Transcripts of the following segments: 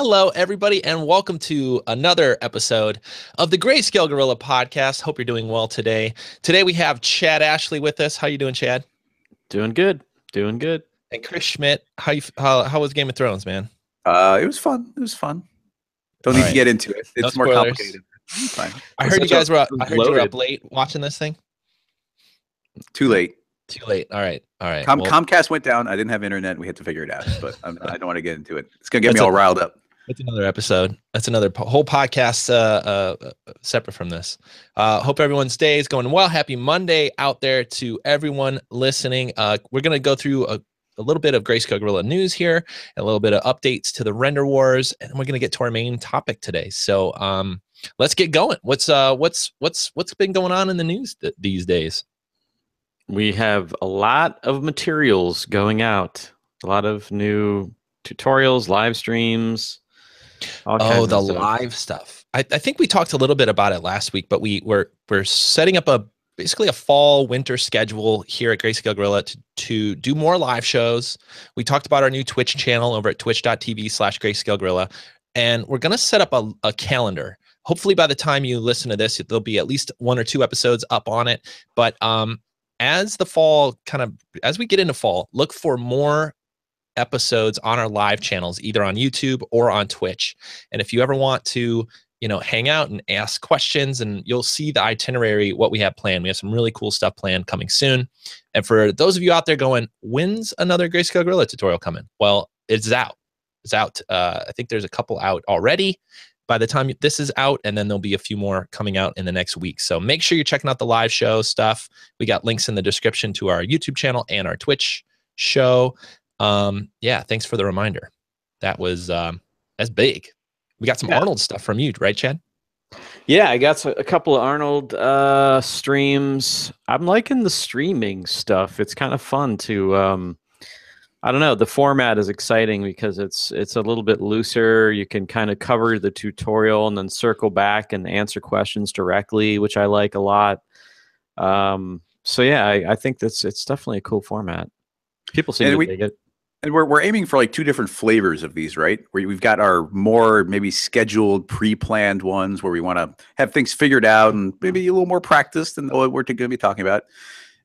Hello, everybody, and welcome to another episode of the Greyscalegorilla podcast. Hope you're doing well today. Today we have Chad Ashley with us. How you doing, Chad? Doing good. Doing good. And Chris Schmidt. How was Game of Thrones, man? It was fun. Don't need to get into it. It's more complicated. Fine. I heard you were up late watching this thing. Too late. Too late. All right. Comcast went down. I didn't have internet. We had to figure it out. But I don't want to get into it. It's gonna get me all riled up. That's another episode. That's another whole podcast separate from this. Hope everyone's day is going well. Happy Monday out there to everyone listening. We're gonna go through a little bit of Greyscalegorilla news here, a little bit of updates to the render wars, and we're gonna get to our main topic today. So let's get going. What's been going on in the news these days? We have a lot of materials going out, a lot of new tutorials, live streams. The live stuff. I think we talked a little bit about it last week, but we're setting up basically a fall winter schedule here at Greyscalegorilla to do more live shows. We talked about our new Twitch channel over at twitch.tv/Greyscalegorilla, and we're going to set up a calendar. Hopefully by the time you listen to this, there'll be at least 1 or 2 episodes up on it. But as we get into fall, look for more episodes on our live channels, either on YouTube or on Twitch. And if you ever want to, hang out and ask questions, and you'll see the itinerary, what we have planned. We have some really cool stuff planned coming soon. And for those of you out there going, when's another Greyscalegorilla tutorial coming? Well, it's out. It's out. I think there's a couple out already by the time this is out, and then there'll be a few more coming out in the next week. So make sure you're checking out the live show stuff. We got links in the description to our YouTube channel and our Twitch show. Thanks for the reminder. That's big. We got some Arnold stuff from you, right, Chad? Yeah, I got a couple of Arnold streams. I'm liking the streaming stuff. It's kind of fun to I don't know, the format is exciting because it's a little bit looser. You can kind of cover the tutorial and then circle back and answer questions directly, which I like a lot. I think it's definitely a cool format. People seem to dig it. And we're aiming for like 2 different flavors of these, right? Where we've got our more maybe scheduled, pre-planned ones where we want to have things figured out and maybe a little more practiced than what we're going to be talking about.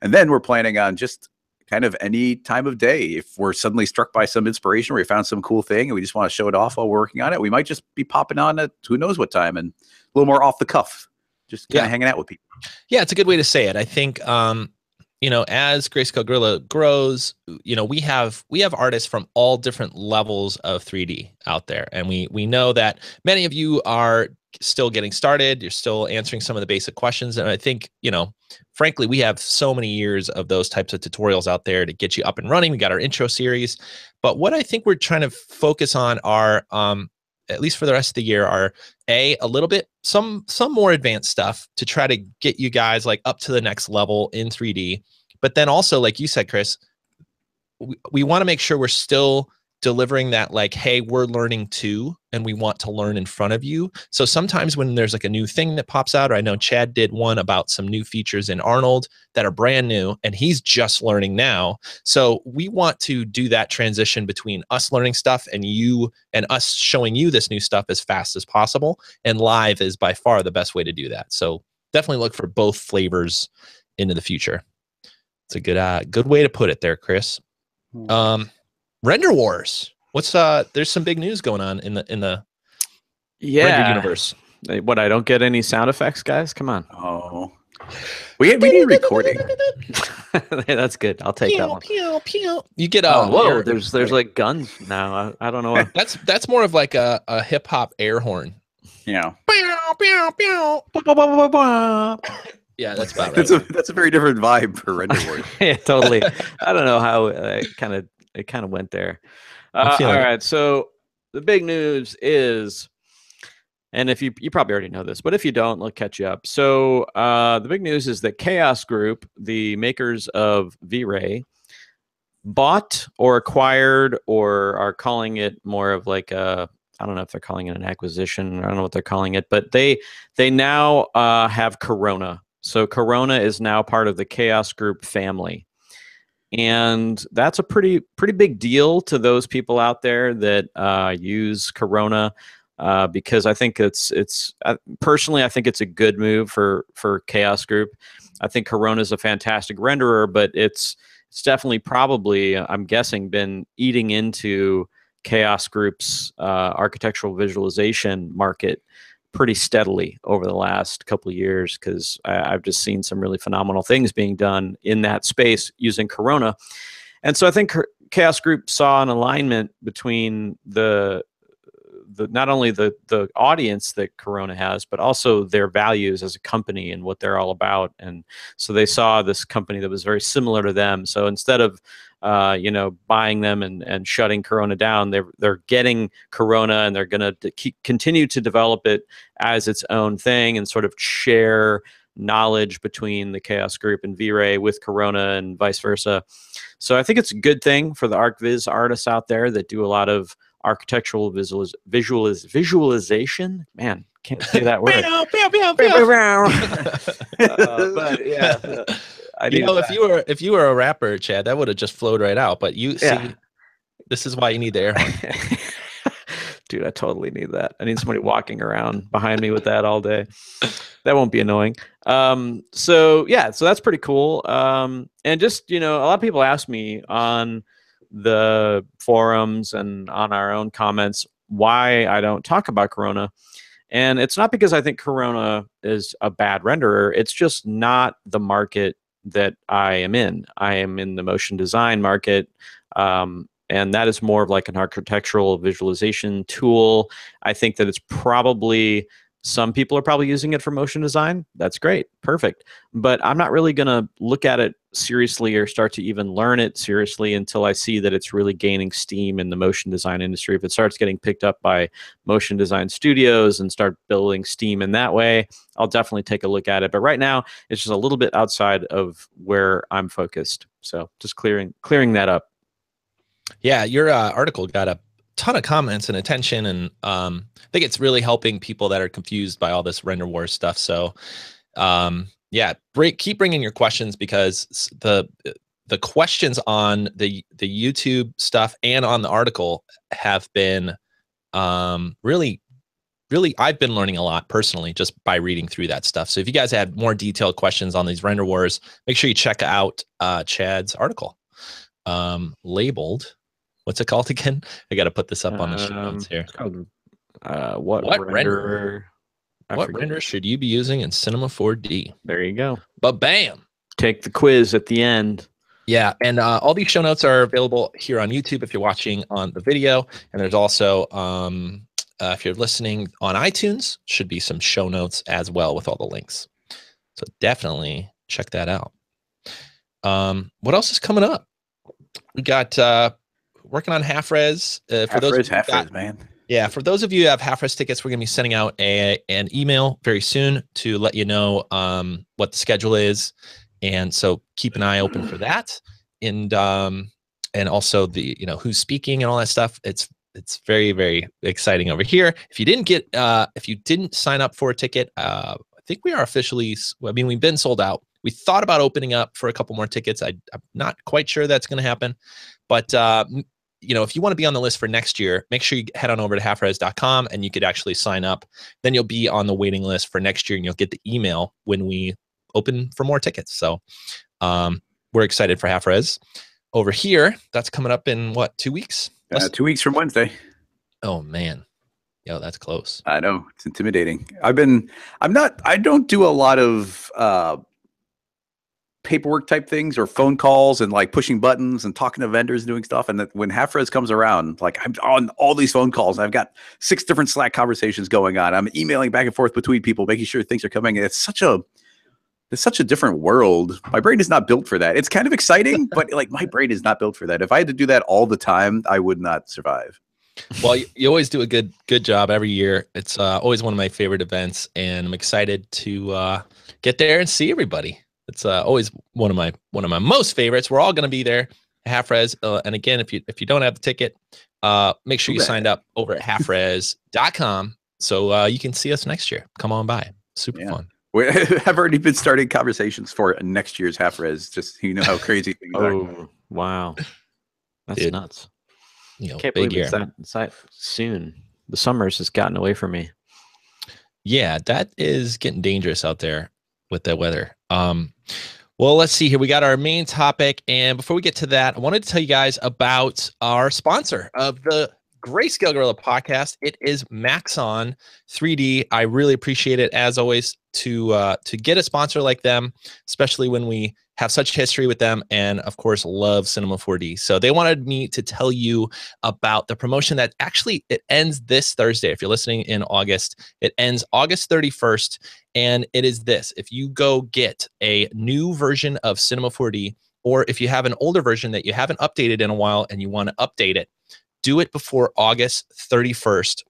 And then we're planning on just kind of any time of day. If we're suddenly struck by some inspiration or we found some cool thing and we just want to show it off while we're working on it, we might just be popping on at who knows what time and a little more off the cuff, just kind of hanging out with people. Yeah, it's a good way to say it. I think, as Greyscalegorilla grows, we have artists from all different levels of 3D out there. And we know that many of you are still getting started. You're still answering some of the basic questions. And I think, frankly, we have so many years of those types of tutorials out there to get you up and running. We got our intro series. But what I think we're trying to focus on are, at least for the rest of the year, are a little bit, some more advanced stuff to try to get you guys like up to the next level in 3D. But then also, like you said, Chris, we want to make sure we're still delivering that, like, hey, we're learning too, and we want to learn in front of you. So sometimes when there's like a new thing that pops out, or I know Chad did one about some new features in Arnold that are brand new, and he's just learning now. So we want to do that transition between us learning stuff and you and us showing you this new stuff as fast as possible. And live is by far the best way to do that. So definitely look for both flavors into the future. It's a good way to put it there, Chris. Render wars. There's some big news going on in the render universe. What, I don't get any sound effects, guys? Come on. Oh, we need recording. That's good. I'll take that one. Pew, pew. You get whoa! There's like guns now. I don't know. That's more of like a hip hop air horn. Yeah. Yeah, that's about right. That's a very different vibe for render wars. Yeah, totally. I don't know how it kind of went there. All right, so the big news is, and if you probably already know this, but if you don't, I'll catch you up. So the big news is that Chaos Group, the makers of V-Ray, bought or acquired, or are calling it more of like a, I don't know if they're calling it an acquisition. I don't know what they're calling it, but they now have Corona. So Corona is now part of the Chaos Group family. And that's a pretty big deal to those people out there that use Corona, because I think it's personally, I think it's a good move for Chaos Group. I think Corona is a fantastic renderer, but it's definitely probably, I'm guessing, been eating into Chaos Group's architectural visualization market pretty steadily over the last couple of years, because I've just seen some really phenomenal things being done in that space using Corona. And so I think Chaos Group saw an alignment between the not only the audience that Corona has, but also their values as a company and what they're all about. And so they saw this company that was very similar to them. So instead of buying them and shutting Corona down, they're getting Corona, and they're going to continue to develop it as its own thing and sort of share knowledge between the Chaos Group and V-Ray with Corona and vice versa. So I think it's a good thing for the ArcViz artists out there that do a lot of architectural visualization. Man, can't say that word. But yeah, if you were a rapper, Chad, that would have just flowed right out. But see, this is why you need the air horn. Dude, I totally need that. I need somebody walking around behind me with that all day. That won't be annoying. So that's pretty cool. And just, a lot of people ask me on the forums and on our own comments why I don't talk about Corona. And it's not because I think Corona is a bad renderer. It's just not the market that I am in. I am in the motion design market. And that is more of like an architectural visualization tool. I think that it's probably, some people are probably using it for motion design. That's great. Perfect. But I'm not really going to look at it seriously or start to even learn it seriously until I see that it's really gaining steam in the motion design industry. If it starts getting picked up by motion design studios and start building steam in that way, I'll definitely take a look at it. But right now, it's just a little bit outside of where I'm focused. So just clearing that up. Yeah, your article got a ton of comments and attention, and I think it's really helping people that are confused by all this render war stuff. So keep bringing your questions, because the questions on the YouTube stuff and on the article have been really I've been learning a lot personally just by reading through that stuff. So if you guys have more detailed questions on these render wars, make sure you check out Chad's article labeled, what's it called again? I got to put this up on the show notes here. It's called, what renderer should you be using in Cinema 4D? There you go. But bam, take the quiz at the end. Yeah, and all these show notes are available here on YouTube if you're watching on the video, and there's also if you're listening on iTunes, should be some show notes as well with all the links. So definitely check that out. What else is coming up? We got working on half res. For those half res, man. Yeah, for those of you who have half res tickets, we're gonna be sending out an email very soon to let you know what the schedule is, and so keep an eye open for that. And also the who's speaking and all that stuff. It's very, very exciting over here. If you didn't sign up for a ticket, I think we are officially. I mean, we've been sold out. We thought about opening up for a couple more tickets. I'm not quite sure that's going to happen, but if you want to be on the list for next year, make sure you head on over to halfres.com and you could actually sign up. Then you'll be on the waiting list for next year, and you'll get the email when we open for more tickets. So we're excited for half res. Over here, that's coming up in what, 2 weeks? 2 weeks from Wednesday. Oh man. Yo, that's close. I know, it's intimidating. I don't do a lot of paperwork type things or phone calls and like pushing buttons and talking to vendors and doing stuff. And when half res comes around, like I'm on all these phone calls. I've got 6 different Slack conversations going on. I'm emailing back and forth between people, making sure things are coming. It's such a different world. My brain is not built for that. It's kind of exciting, but like my brain is not built for that. If I had to do that all the time, I would not survive. Well, you always do a good job every year. It's always one of my favorite events, and I'm excited to get there and see everybody. It's always one of my most favorites. We're all going to be there, half res. And again, if you don't have the ticket, make sure you signed up over at halfres.com so you can see us next year. Come on by. Super fun. I've already been starting conversations for next year's half res, just so you know how crazy things are. Wow. That's Dude, nuts. You know, Can't big believe year. it's that soon. The summer's just gotten away from me. Yeah, that is getting dangerous out there with the weather. Well, let's see here. We got our main topic. And before we get to that, I wanted to tell you guys about our sponsor of the Greyscalegorilla podcast. It is Maxon 3D. I really appreciate it, as always, to get a sponsor like them, especially when we have such history with them and, of course, love Cinema 4D. So they wanted me to tell you about the promotion that actually it ends this Thursday. If you're listening in August, it ends August 31st. And it is this: if you go get a new version of Cinema 4D, or if you have an older version that you haven't updated in a while and you want to update it, do it before August 31st.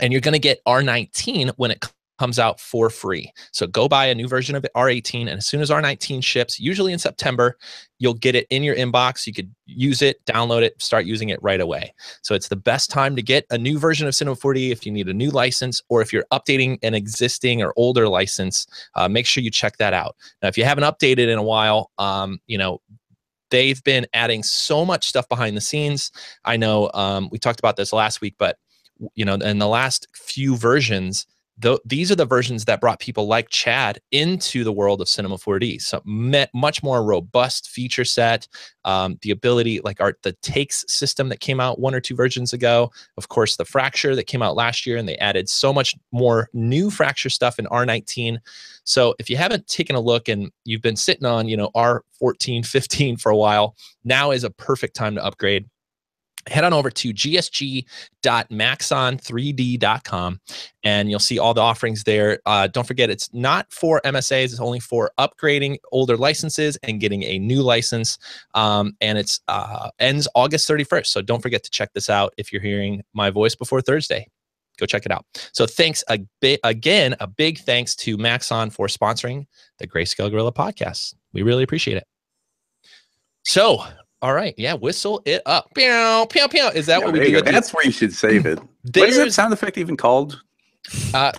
And you're going to get R19 when it comes out for free. So go buy a new version of R18, and as soon as R19 ships, usually in September, you'll get it in your inbox. You could use it, download it, start using it right away. So it's the best time to get a new version of Cinema 4D if you need a new license, or if you're updating an existing or older license. Make sure you check that out. Now, if you haven't updated in a while, they've been adding so much stuff behind the scenes. I know we talked about this last week, but in the last few versions, these are the versions that brought people like Chad into the world of Cinema 4D. So much more robust feature set, the ability, like the takes system that came out 1 or 2 versions ago. Of course, the fracture that came out last year, and they added so much more new fracture stuff in R19. So if you haven't taken a look and you've been sitting on, R14, 15 for a while, now is a perfect time to upgrade. Head on over to gsg.maxon3d.com and you'll see all the offerings there. Don't forget, it's not for MSAs. It's only for upgrading older licenses and getting a new license. And it's ends August 31st. So don't forget to check this out if you're hearing my voice before Thursday. Go check it out. So thanks again, a big thanks to Maxon for sponsoring the Greyscalegorilla podcast. We really appreciate it. So, all right. Yeah. Whistle it up. Pew, pew, pew. Is that what we do? That's where you should save it. What is that sound effect even called?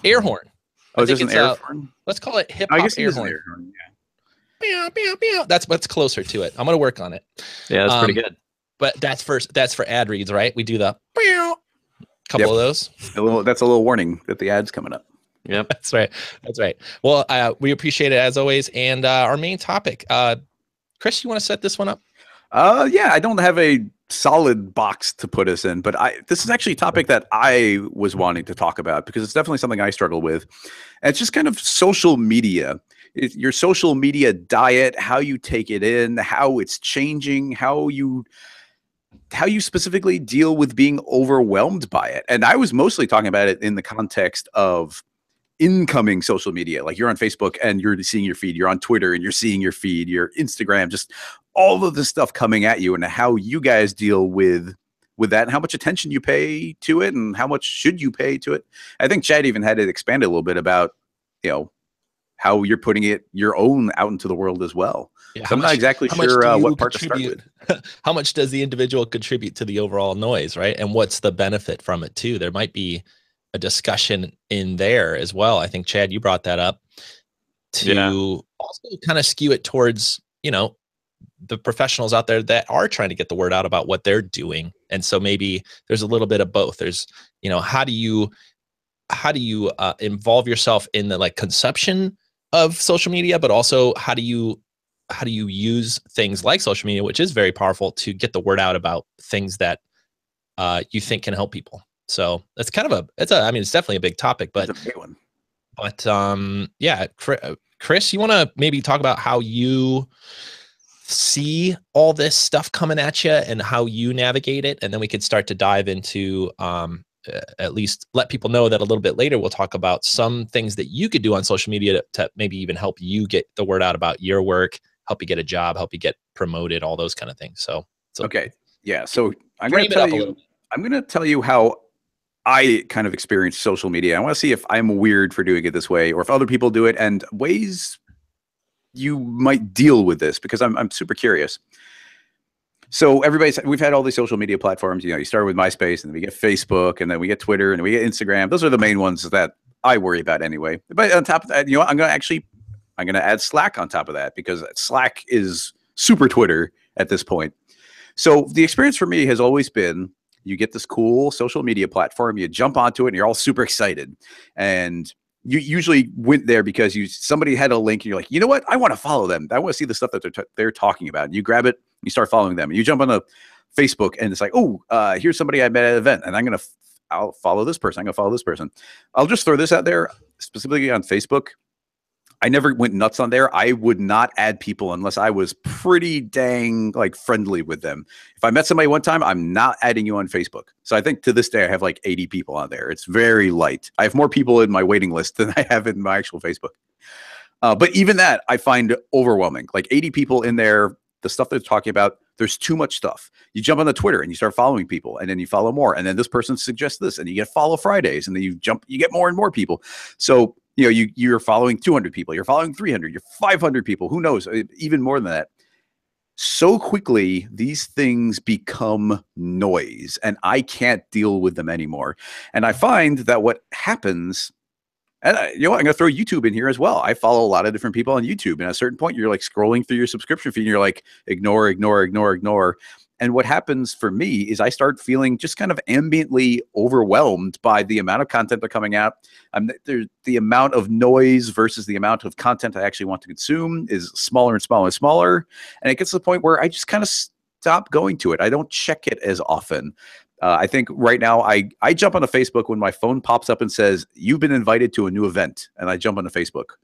Air horn. Oh, is this an air horn? Let's call it hip hop air horn. Yeah. Pew, pew, pew. That's what's closer to it. I'm going to work on it. Yeah, that's pretty good. But that's for ad reads, right? We do the pew, couple of those. That's a little warning that the ad's coming up. Yep. That's right. That's right. Well, we appreciate it as always. And our main topic, Chris, you want to set this one up? Yeah, I don't have a solid box to put us in, but this is actually a topic that I was wanting to talk about because it's definitely something I struggle with. And it's just kind of social media. Your social media diet, how you take it in, how it's changing, how you specifically deal with being overwhelmed by it. And I was mostly talking about it in the context of incoming social media. Like you're on Facebook and you're seeing your feed, you're on Twitter and you're seeing your feed, your Instagram, just all of this stuff coming at you, and how you guys deal with that and how much attention you pay to it and how much should you pay to it. I think Chad even had it expanded a little bit about, how you're putting it your own out into the world as well. Yeah, so I'm not exactly sure what part to start with. How much does the individual contribute to the overall noise, right? And what's the benefit from it too? There might be a discussion in there as well. I think, Chad, you brought that up to also kind of skew it towards, the professionals out there that are trying to get the word out about what they're doing. And so maybe there's a little bit of both. There's, how do you involve yourself in the conception of social media, but also how do you use things like social media, which is very powerful, to get the word out about things that you think can help people. So it's kind of it's definitely a big topic, but it's a big one. But yeah, Chris, you want to maybe talk about how you see all this stuff coming at you and how you navigate it, and then we could start to dive into at least let people know that a little bit later we'll talk about some things that you could do on social media to maybe even help you get the word out about your work, help you get a job, help you get promoted, all those kind of things. So okay, yeah. So I'm going to tell you how I kind of experience social media. I want to see if I'm weird for doing it this way or if other people do it, and ways you might deal with this, because I'm super curious. So we've had all these social media platforms. You start with MySpace, and then we get Facebook, and then we get Twitter, and then we get Instagram. Those are the main ones that I worry about anyway. But on top of that, I'm going to add Slack on top of that, because Slack is super Twitter, at this point. So the experience for me has always been, you get this cool social media platform, you jump onto it, and you're all super excited. And you usually went there because somebody had a link, and you're like, you know what? I want to follow them. I want to see the stuff that they're talking about. And you grab it, you start following them. And you jump on a Facebook, and it's like, oh, here's somebody I met at an event, and I'll follow this person. I'm going to follow this person. I'll just throw this out there, specifically on Facebook. I never went nuts on there. I would not add people unless I was pretty dang like friendly with them. If I met somebody one time, I'm not adding you on Facebook. So I think to this day, I have like 80 people on there. It's very light. I have more people in my waiting list than I have in my actual Facebook. But even that I find overwhelming. Like 80 people in there, the stuff they're talking about, there's too much stuff. You jump on the Twitter and you start following people, and then you follow more. And then this person suggests this, and you get follow Fridays, and then you get more and more people. So you're following 200 people, you're following 300, you're 500 people, who knows, even more than that. So quickly, these things become noise, and I can't deal with them anymore. And I find that what happens, and you know what, I'm going to throw YouTube in here as well. I follow a lot of different people on YouTube, and at a certain point, you're like scrolling through your subscription feed, and you're like, ignore, ignore, ignore, ignore. And what happens for me is I start feeling just kind of ambiently overwhelmed by the amount of content that's coming out. The amount of noise versus the amount of content I actually want to consume is smaller and smaller and smaller. And it gets to the point where I just kind of stop going to it. I don't check it as often. I think right now I jump onto Facebook when my phone pops up and says, you've been invited to a new event. And I jump onto Facebook.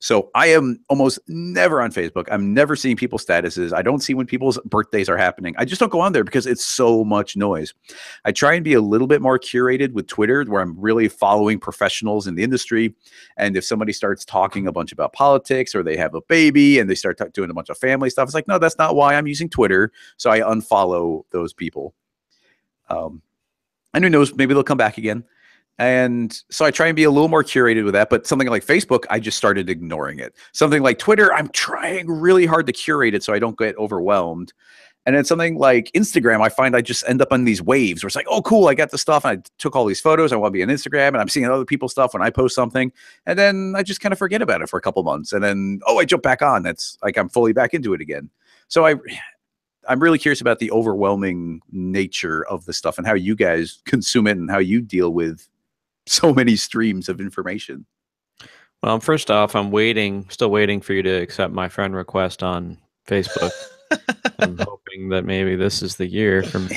So I am almost never on Facebook. I'm never seeing people's statuses. I don't see when people's birthdays are happening. I just don't go on there because it's so much noise. I try and be a little bit more curated with Twitter, where I'm really following professionals in the industry. And if somebody starts talking a bunch about politics, or they have a baby and they start doing a bunch of family stuff, it's like, no, that's not why I'm using Twitter. So I unfollow those people. And who knows, maybe they'll come back again. And so I try and be a little more curated with that. But something like Facebook, I just started ignoring it. Something like Twitter, I'm trying really hard to curate it so I don't get overwhelmed. And then something like Instagram, I find I just end up on these waves where it's like, oh, cool, I got the stuff, and I took all these photos. I want to be on Instagram, and I'm seeing other people's stuff when I post something. And then I just kind of forget about it for a couple months. And then, oh, I jump back on. That's like I'm fully back into it again. So I'm really curious about the overwhelming nature of the stuff and how you guys consume it and how you deal with so many streams of information. Well, first off, still waiting for you to accept my friend request on Facebook. I'm hoping that maybe this is the year for me.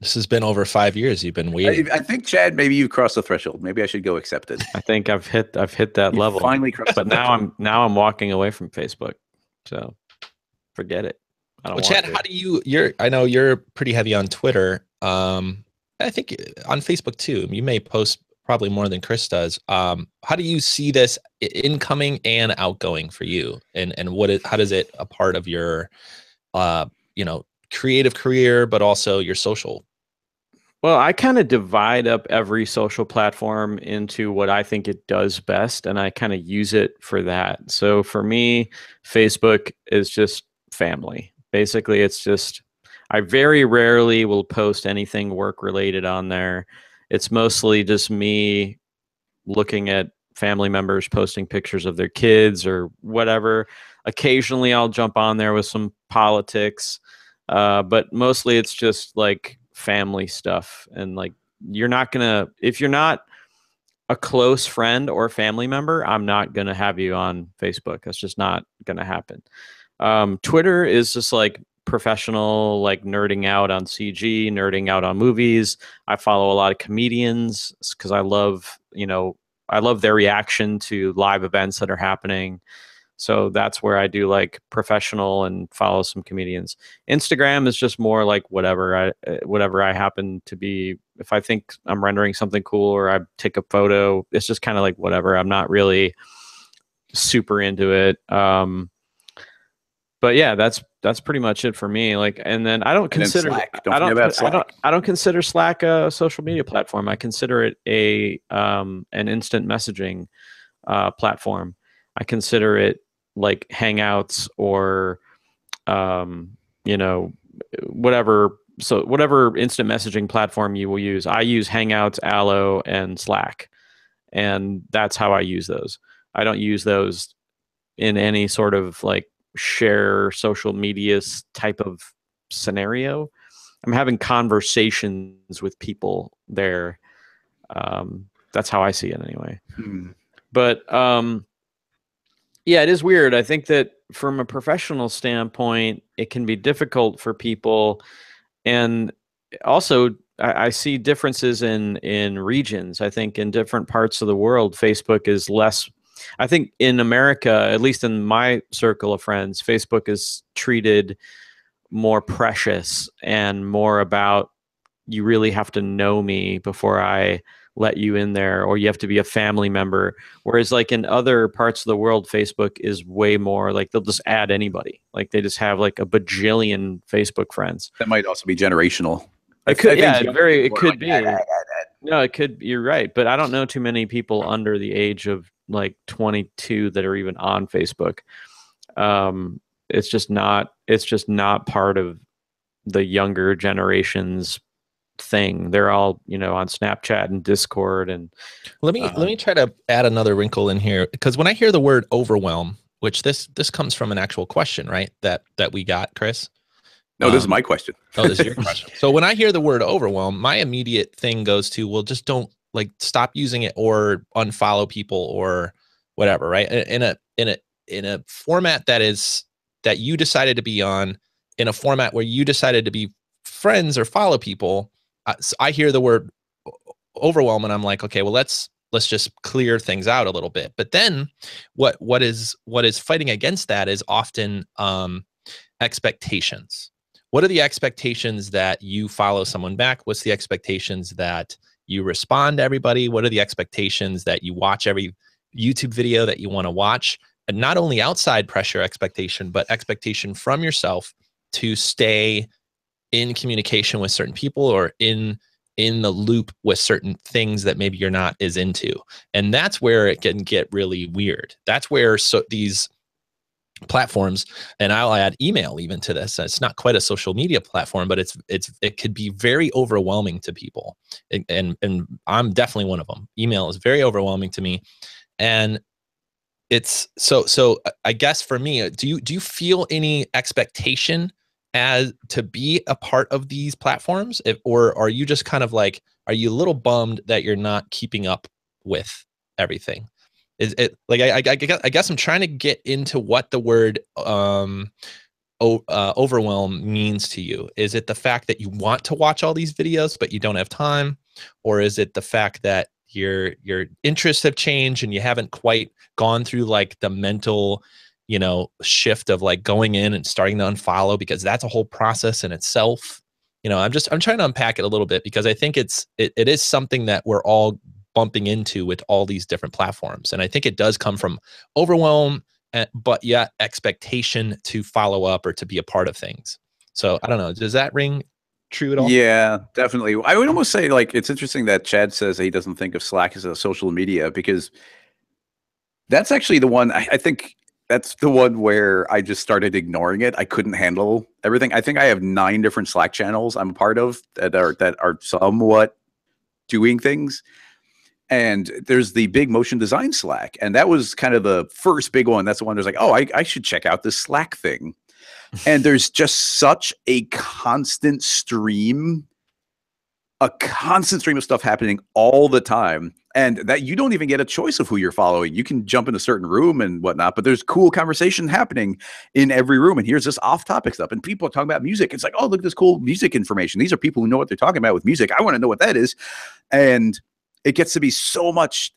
This has been over 5 years. You've been waiting. I think, Chad, maybe you crossed the threshold. Maybe I should go accept it. I think I've hit that level. Finally crossed. But now I'm walking away from Facebook. So forget it. I don't want Chad, to. how do you? I know you're pretty heavy on Twitter. I think on Facebook too. You may post probably more than Chris does. How do you see this incoming and outgoing for you? And how does it a part of your creative career, but also your social? Well, I kind of divide up every social platform into what I think it does best, and I kind of use it for that. So for me, Facebook is just family. Basically, it's just, I very rarely will post anything work related on there. It's mostly just me looking at family members posting pictures of their kids or whatever. Occasionally I'll jump on there with some politics, but mostly it's just like family stuff. And like, if you're not a close friend or family member, I'm not going to have you on Facebook. That's just not going to happen. Twitter is just like professional, like nerding out on CG, nerding out on movies. I follow a lot of comedians because I love their reaction to live events that are happening. So that's where I do like professional and follow some comedians. Instagram is just more like whatever I happen to be. If I think I'm rendering something cool or I take a photo, it's just kind of like whatever. I'm not really super into it. But yeah, that's pretty much it for me. Like, and then I don't consider Slack. I don't consider Slack a social media platform. I consider it an instant messaging platform. I consider it like Hangouts or whatever. So whatever instant messaging platform you will use, I use Hangouts, Allo, and Slack, and that's how I use those. I don't use those in any sort of like share social media type of scenario. I'm having conversations with people there. That's how I see it anyway. But yeah, it is weird. I think that from a professional standpoint, it can be difficult for people. And also, I see differences in regions. I think in different parts of the world, Facebook is less. I think in America, at least in my circle of friends, Facebook is treated more precious and more about, you really have to know me before I let you in there, or you have to be a family member. Whereas like in other parts of the world, Facebook is way more like they'll just add anybody. Like they just have like a bajillion Facebook friends. That might also be generational. It could, yeah, it could be. No, it could. You're right, but I don't know too many people under the age of like 22 that are even on Facebook. It's just not part of the younger generation's thing. They're all, you know, on Snapchat and Discord. And let me try to add another wrinkle in here, because when I hear the word overwhelm, which this comes from an actual question, right? That we got, Chris. No, this is my question. Oh, this is your question. So when I hear the word overwhelm, my immediate thing goes to, well, just don't, like, stop using it or unfollow people or whatever, right? In a format that you decided to be on, in a format where you decided to be friends or follow people. I hear the word overwhelm and I'm like, okay, well, let's just clear things out a little bit. But then what is fighting against that is often expectations. What are the expectations that you follow someone back? What's the expectations that you respond to everybody? What are the expectations that you watch every YouTube video that you want to watch? And not only outside pressure expectation, but expectation from yourself to stay in communication with certain people or in the loop with certain things that maybe you're not as into. And that's where it can get really weird. That's where these platforms, and I'll add email even to this. It's not quite a social media platform, but it could be very overwhelming to people. And I'm definitely one of them. Email is very overwhelming to me. And it's so I guess for me, do you feel any expectation as to be a part of these platforms, or are you just kind of like, are you a little bummed that you're not keeping up with everything? Is it like, I guess I'm trying to get into what the word overwhelm means to you. Is it the fact that you want to watch all these videos but you don't have time, or is it the fact that your interests have changed and you haven't quite gone through like the mental, you know, shift of like going in and starting to unfollow, because that's a whole process in itself. You know, I'm trying to unpack it a little bit, because I think it is something that we're all bumping into with all these different platforms. And I think it does come from overwhelm, but yet expectation to follow up or to be a part of things. So I don't know, does that ring true at all? Yeah, definitely. I would almost say, like, it's interesting that Chad says that he doesn't think of Slack as a social media, because that's actually the one, I think that's the one where I just started ignoring it. I couldn't handle everything. I think I have 9 different Slack channels I'm a part of that are somewhat doing things. And there's the big motion design Slack. And that was kind of the first big one. That's the one that's like, oh, I should check out this Slack thing. And there's just such a constant stream of stuff happening all the time. And that you don't even get a choice of who you're following. You can jump in a certain room and whatnot, but there's cool conversation happening in every room. And here's this off-topic stuff. And people are talking about music. It's like, oh, look at this cool music information. These are people who know what they're talking about with music. I want to know what that is. And it gets to be so much.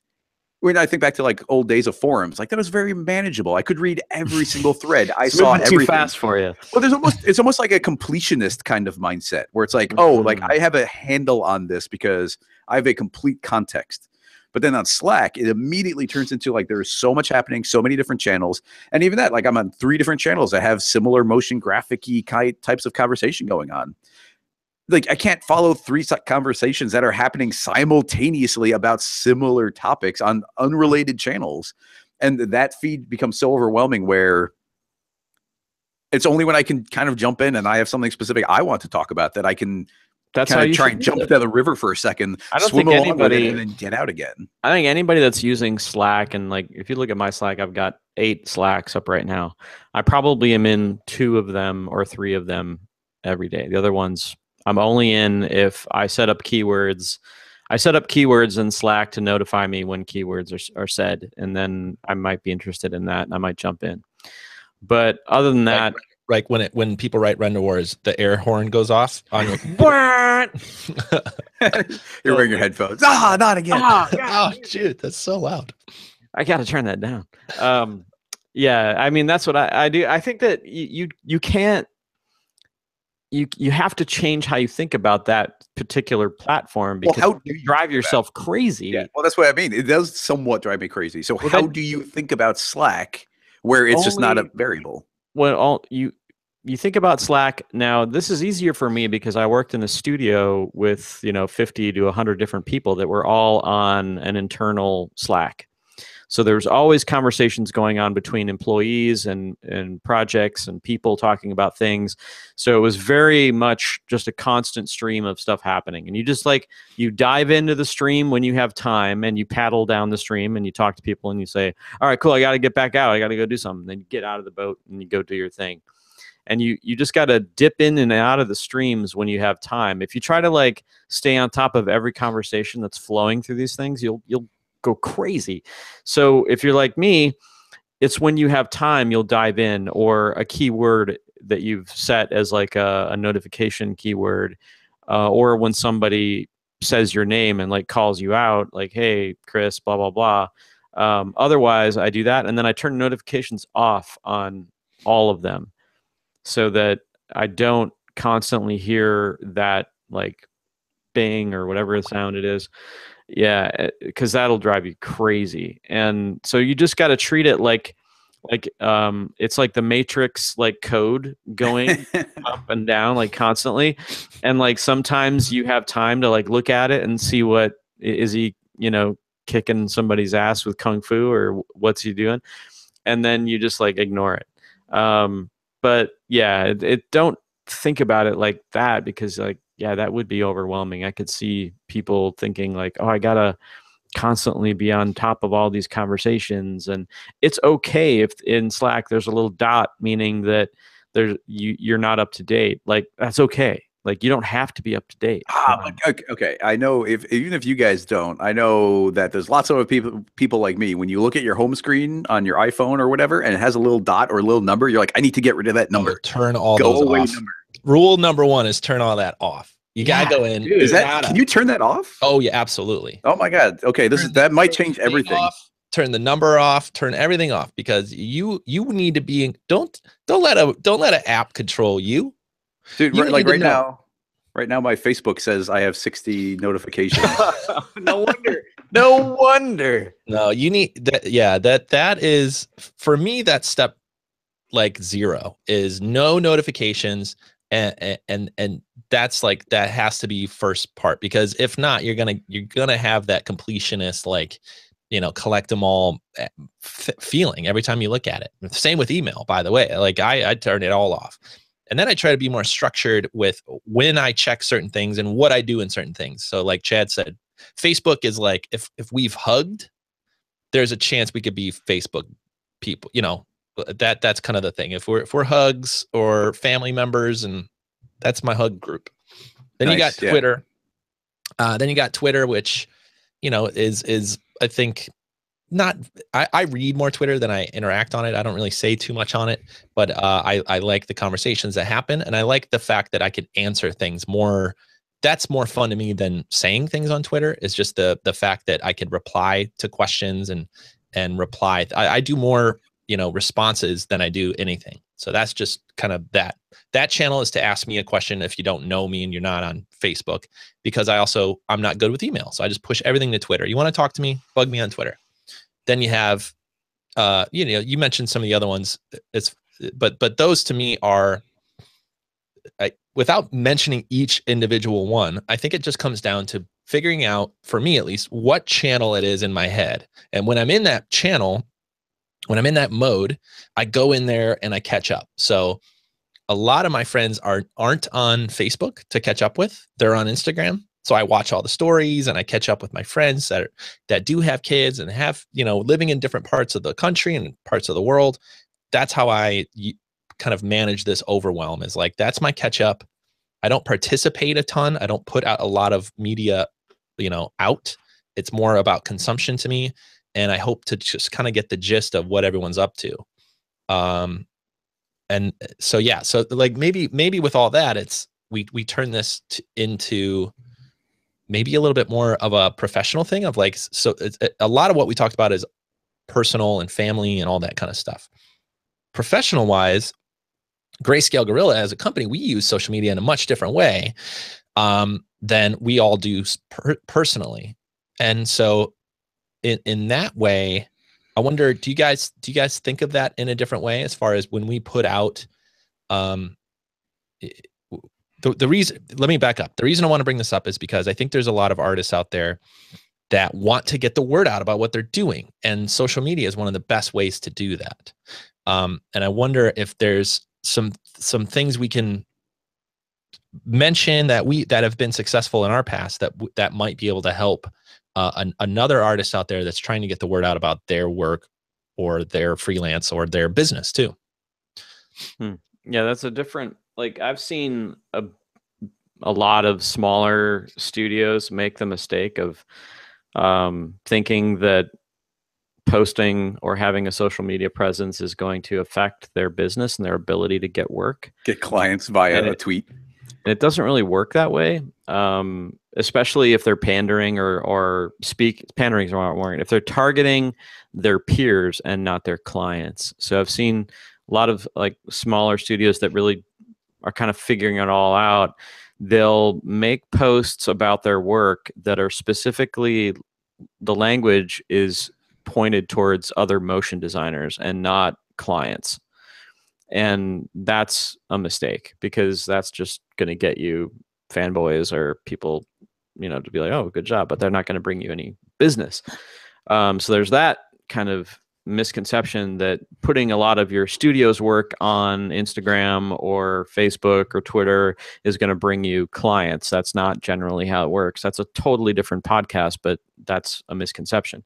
When I think back to like old days of forums, like that was very manageable. I could read every single thread. I saw everything. Too fast for you. Well, it's almost like a completionist kind of mindset where it's like, oh, like I have a handle on this because I have a complete context. But then on Slack, it immediately turns into like there's so much happening, so many different channels, and even that, like I'm on 3 different channels that have similar motion graphic-y types of conversation going on. Like I can't follow 3 conversations that are happening simultaneously about similar topics on unrelated channels. And that feed becomes so overwhelming where it's only when I can kind of jump in and I have something specific I want to talk about that I can That's kind how of you try should and use jump it. down the river for a second, I don't swim think along with it, anybody- and then get out again. I think anybody that's using Slack, and like if you look at my Slack, I've got 8 Slacks up right now. I probably am in 2 of them or 3 of them every day. The other ones I'm only in if I set up keywords. I set up keywords in Slack to notify me when keywords are said, and then I might be interested in that and I might jump in. But other than that, like when people write render wars, the air horn goes off on your You're wearing your headphones. Ah, not again. Oh, dude, that's so loud. I got to turn that down. Yeah, I mean that's what I do. I think that you can't. You have to change how you think about that particular platform, because how do you drive yourself crazy. Yeah, well, that's what I mean. It does somewhat drive me crazy. So how do you think about Slack where it's just not a variable? Well, you think about Slack now. This is easier for me because I worked in a studio with 50 to 100 different people that were all on an internal Slack. So there's always conversations going on between employees and projects and people talking about things. So it was very much just a constant stream of stuff happening. And you just you dive into the stream when you have time, and you paddle down the stream and you talk to people and you say, all right, cool, I got to get back out. I got to go do something. Then you get out of the boat and you go do your thing. And you just got to dip in and out of the streams when you have time. If you try to stay on top of every conversation that's flowing through these things, you'll go crazy. So if you're like me, it's when you have time, you'll dive in, or a keyword that you've set as a notification keyword, or when somebody says your name and calls you out, hey, Chris, blah, blah, blah. Otherwise, I do that. And then I turn notifications off on all of them so that I don't constantly hear that bang or whatever the sound it is. Yeah, because that'll drive you crazy. And so you just got to treat it like it's like the Matrix code going up and down constantly. And sometimes you have time to look at it and see what is he kicking somebody's ass with kung fu, or what's he doing, and then you just ignore it. But yeah, don't think about it like that, because yeah, that would be overwhelming. I could see people thinking oh, I gotta constantly be on top of all these conversations. And it's okay if in Slack there's a little dot, meaning that you're not up to date. That's okay. You don't have to be up to date. Okay. I know even if you guys don't, I know that there's lots of people like me. When you look at your home screen on your iPhone or whatever, and it has a little dot or a little number, you're like, I need to get rid of that number. Turn all those off. Number. Rule number 1 is turn all that off. You gotta go in. Dude, can you turn that off? Oh yeah, absolutely. Oh my God. Okay, that might change everything. Off, turn the number off. Turn everything off, because you need to be. Don't let an app control you, dude. Right now, my Facebook says I have 60 notifications. No wonder. No, you need that. Yeah, that is for me. That step 0 is no notifications. And that's that has to be first part, because if not, you're gonna have that completionist collect them all feeling every time you look at it. Same with email, by the way. I turn it all off, and then I try to be more structured with when I check certain things and what I do in certain things. So like Chad said, Facebook is if we've hugged, there's a chance we could be Facebook people. That's kind of the thing. If we're hugs or family members, and that's my hug group. Then you got Twitter. Then you got Twitter, which is I think not. I read more Twitter than I interact on it. I don't really say too much on it, but I like the conversations that happen, and I like the fact that I can answer things more. That's more fun to me than saying things on Twitter. It's just the fact that I can reply to questions and reply. I do more responses than I do anything. So that's just kind of that channel is to ask me a question if you don't know me and you're not on Facebook, because I'm not good with email. So I just push everything to Twitter. You want to talk to me, bug me on Twitter. Then you have, you mentioned some of the other ones. But those to me are, without mentioning each individual one, I think it just comes down to figuring out, for me at least, what channel it is in my head. And when I'm in that channel, when I'm in that mode, I go in there and I catch up. So a lot of my friends aren't on Facebook to catch up with. They're on Instagram. So I watch all the stories and I catch up with my friends that do have kids and have, living in different parts of the country and parts of the world. That's how I kind of manage this overwhelm, is like, that's my catch up. I don't participate a ton. I don't put out a lot of media, out. It's more about consumption to me. And I hope to just kind of get the gist of what everyone's up to. And so, yeah, so like maybe with all that, it's, we turn this into maybe a little bit more of a professional thing of like, so a lot of what we talked about is personal and family and all that kind of stuff. Professional wise, Greyscalegorilla as a company, we use social media in a much different way than we all do personally. And so in that way, I wonder, do you guys think of that in a different way as far as when we put out, the reason, let me back up. The reason I want to bring this up is because I think there's a lot of artists out there that want to get the word out about what they're doing. And social media is one of the best ways to do that. And I wonder if there's some things we can mention that have been successful in our past that might be able to help another artist out there that's trying to get the word out about their work or their freelance or their business too. Yeah, that's a different, like, I've seen a lot of smaller studios make the mistake of thinking that posting or having a social media presence is going to affect their business and their ability to get work. Get clients via a tweet. And it doesn't really work that way, especially if they're pandering or pandering is the wrong word. If they're targeting their peers and not their clients. So I've seen a lot of like smaller studios that really are kind of figuring it all out. They'll make posts about their work that are specifically, the language is pointed towards other motion designers and not clients. And that's a mistake, because that's just going to get you fanboys or people, to be like, oh, good job, but they're not going to bring you any business. So there's that kind of misconception that putting a lot of your studio's work on Instagram or Facebook or Twitter is going to bring you clients. That's not generally how it works. That's a totally different podcast, but that's a misconception.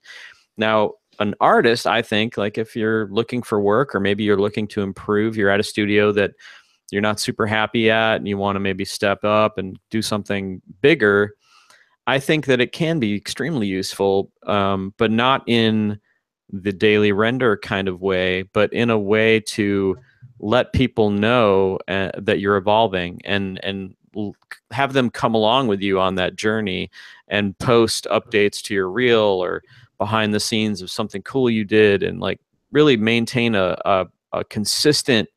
Now, an artist, I think, like if you're looking for work or maybe you're looking to improve, you're at a studio that you're not super happy at and you want to maybe step up and do something bigger, I think that it can be extremely useful, but not in the daily render kind of way, but in a way to let people know that you're evolving and have them come along with you on that journey and post updates to your reel or behind the scenes of something cool you did, and like really maintain a consistent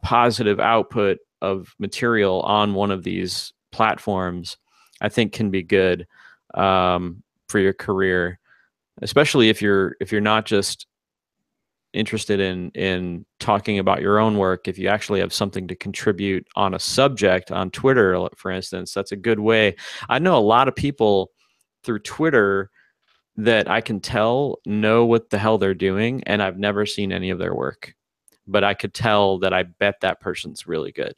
positive output of material on one of these platforms, I think can be good for your career, especially if you're not just interested in talking about your own work. If you actually have something to contribute on a subject on Twitter, for instance, that's a good way. I know a lot of people through Twitter that I can tell know what the hell they're doing, and I've never seen any of their work, but I could tell that I bet that person's really good.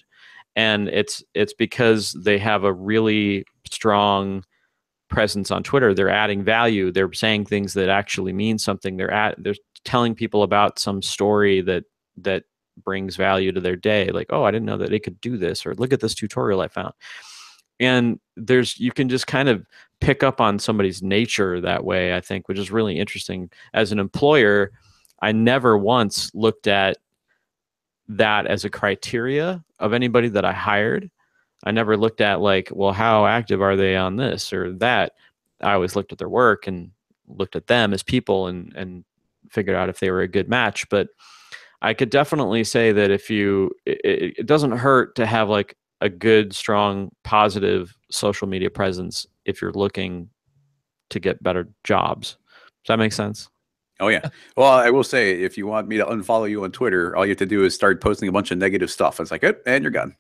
And it's because they have a really strong presence on Twitter. They're adding value. They're saying things that actually mean something. They're telling people about some story that brings value to their day. Like, oh, I didn't know that they could do this, or look at this tutorial I found. And you can just kind of pick up on somebody's nature that way, I think, which is really interesting. As an employer, I never once looked at that as a criteria of anybody that I hired. I never looked at like, well, how active are they on this or that? I always looked at their work and looked at them as people and figured out if they were a good match. But I could definitely say that it doesn't hurt to have like a good, strong, positive social media presence if you're looking to get better jobs. Does that make sense? Oh, yeah. Well, I will say, if you want me to unfollow you on Twitter, all you have to do is start posting a bunch of negative stuff. It's like, and you're gone.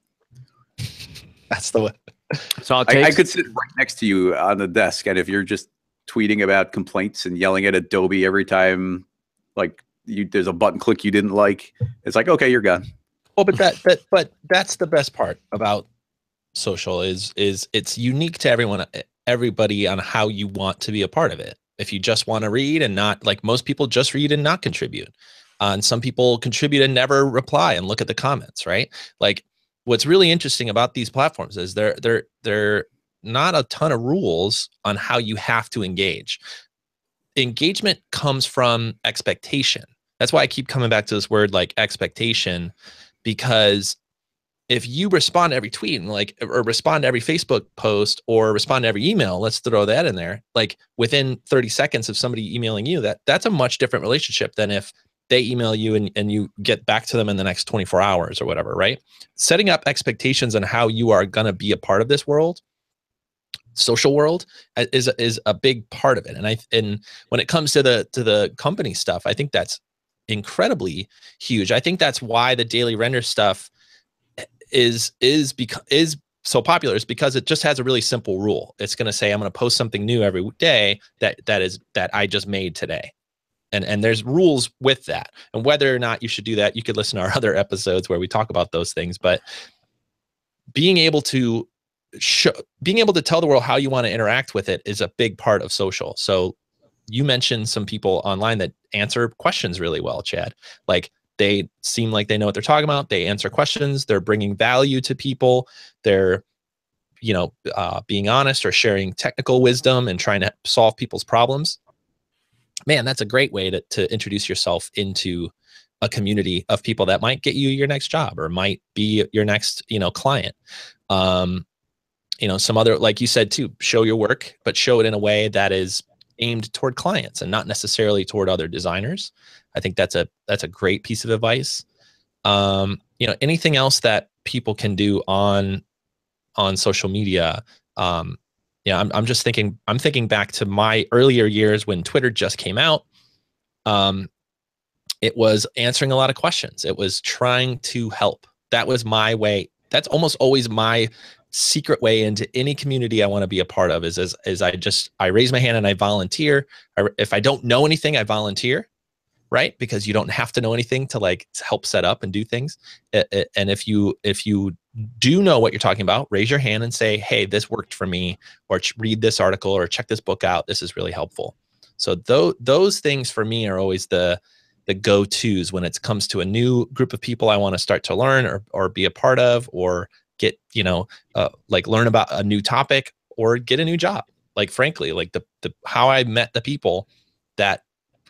That's the way. So I could sit right next to you on the desk, and if you're just tweeting about complaints and yelling at Adobe every time, like there's a button click you didn't like, it's like, okay, you're gone. Well, but that's the best part about social is it's unique to everybody on how you want to be a part of it. If you just want to read and not, like most people just read and not contribute, and some people contribute and never reply and look at the comments, right? Like what's really interesting about these platforms is they're not a ton of rules on how you have to engage. Engagement comes from expectation. That's why I keep coming back to this word like expectation, because if you respond to every tweet and like, or respond to every Facebook post or respond to every email, let's throw that in there, like within 30 seconds of somebody emailing you, that's a much different relationship than if they email you and you get back to them in the next 24 hours or whatever, right? Setting up expectations on how you are going to be a part of this world, social world, is a big part of it. And when it comes to the company stuff, I think that's incredibly huge. I think that's why the daily render stuff is so popular, is because it just has a really simple rule. It's going to say, I'm going to post something new every day that I just made today. And there's rules with that. And whether or not you should do that, you could listen to our other episodes where we talk about those things. But being able to tell the world how you want to interact with it is a big part of social. So you mentioned some people online that answer questions really well, Chad. Like they seem like they know what they're talking about. They answer questions. They're bringing value to people. They're, being honest or sharing technical wisdom and trying to solve people's problems. Man, that's a great way to introduce yourself into a community of people that might get you your next job or might be your next, client. Some other, like you said too, show your work, but show it in a way that is aimed toward clients and not necessarily toward other designers. I think that's a great piece of advice. Anything else that people can do on social media? I'm just thinking, I'm thinking back to my earlier years when Twitter just came out. It was answering a lot of questions. It was trying to help. That was my way. That's almost always my secret way into any community I want to be a part of is I raise my hand and I volunteer. If I don't know anything, I volunteer, right? Because you don't have to know anything to like help set up and do things. And if you do know what you're talking about, raise your hand and say, hey, this worked for me, or read this article or check this book out. This is really helpful. So those things for me are always the go-tos when it comes to a new group of people I want to start to learn or be a part of, or get, like learn about a new topic or get a new job. Like, frankly, like the how I met the people that